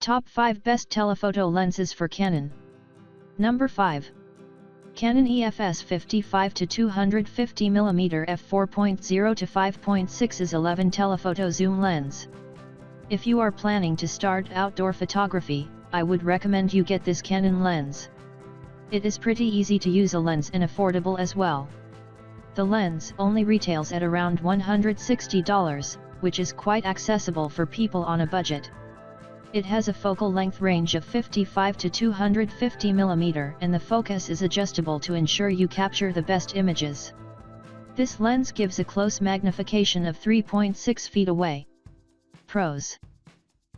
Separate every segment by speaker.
Speaker 1: Top 5 Best Telephoto Lenses for Canon. Number 5. Canon EFS 55-250mm f4.0 to 5.6 is 11 telephoto zoom lens. If you are planning to start outdoor photography, I would recommend you get this Canon lens. It is pretty easy to use a lens and affordable as well. The lens only retails at around $160, which is quite accessible for people on a budget. It has a focal length range of 55 to 250 mm and the focus is adjustable to ensure you capture the best images. This lens gives a close magnification of 3.6 feet away. Pros.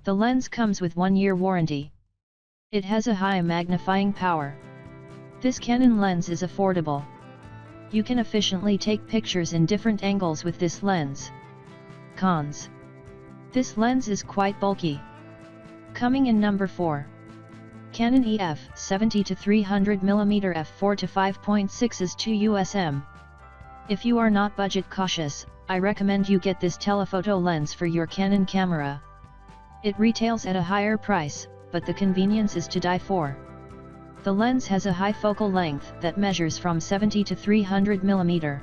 Speaker 1: The lens comes with 1-year warranty. It has a high magnifying power. This Canon lens is affordable. You can efficiently take pictures in different angles with this lens. Cons. This lens is quite bulky. Coming in number 4. Canon EF 70-300mm f4 to 5.6 IS II USM. If you are not budget cautious, I recommend you get this telephoto lens for your Canon camera. It retails at a higher price, but the convenience is to die for. The lens has a high focal length that measures from 70 to 300 mm.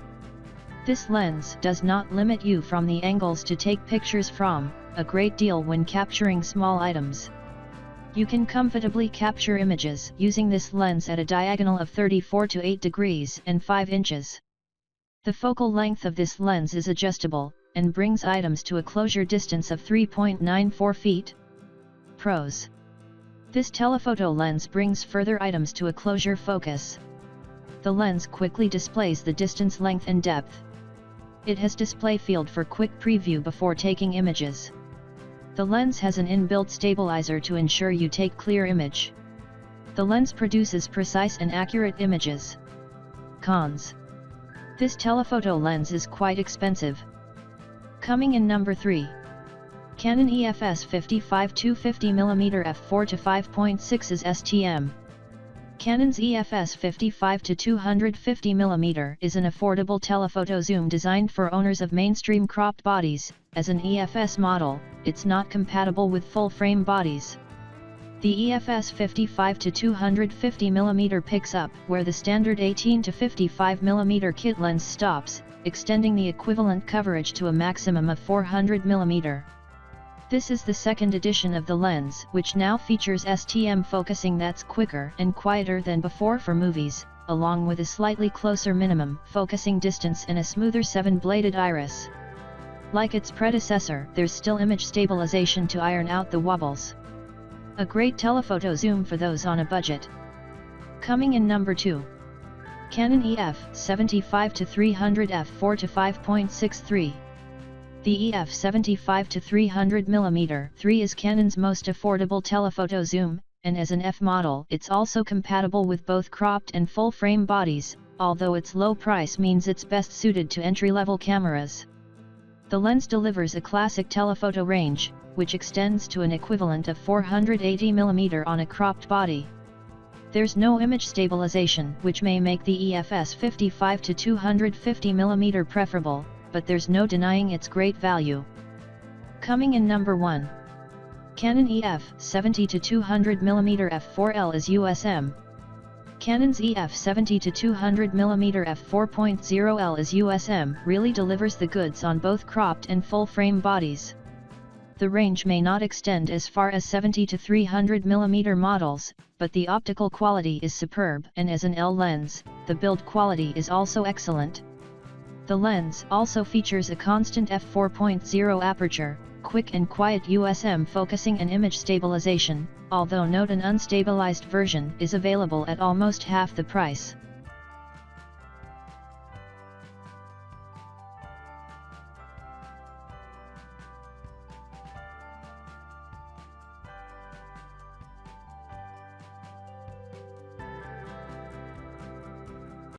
Speaker 1: This lens does not limit you from the angles to take pictures from, a great deal when capturing small items. You can comfortably capture images using this lens at a diagonal of 34 to 8 degrees and 5 inches. The focal length of this lens is adjustable, and brings items to a closure distance of 3.94 feet. Pros. This telephoto lens brings further items to a closure focus. The lens quickly displays the distance, length and depth. It has display field for quick preview before taking images. The lens has an inbuilt stabilizer to ensure you take clear image. The lens produces precise and accurate images. Cons. This telephoto lens is quite expensive. Coming in number 3. Canon EFS 55-50mm f4 to 5.6 IS STM. Canon's EFS 55-250mm is an affordable telephoto zoom designed for owners of mainstream cropped bodies. As an EFS model, it's not compatible with full-frame bodies. The EFS 55-250mm picks up where the standard 18-55mm kit lens stops, extending the equivalent coverage to a maximum of 400mm. This is the second edition of the lens, which now features STM focusing that's quicker and quieter than before for movies, along with a slightly closer minimum focusing distance and a smoother 7-bladed iris. Like its predecessor, there's still image stabilization to iron out the wobbles. A great telephoto zoom for those on a budget. Coming in number 2. Canon EF 75-300 f4 to 5.63. The EF 75-300mm 3 is Canon's most affordable telephoto zoom, and as an F model it's also compatible with both cropped and full-frame bodies, although its low price means it's best suited to entry-level cameras. The lens delivers a classic telephoto range, which extends to an equivalent of 480mm on a cropped body. There's no image stabilization, which may make the EFS 55-250mm preferable, but there's no denying its great value. Coming in number 1. Canon EF 70-200mm f4L IS USM. Canon's EF 70-200mm f4.0L IS USM really delivers the goods on both cropped and full-frame bodies. The range may not extend as far as 70-300mm models, but the optical quality is superb, and as an L lens, the build quality is also excellent. The lens also features a constant f4.0 aperture, quick and quiet USM focusing and image stabilization, although note an unstabilized version is available at almost half the price.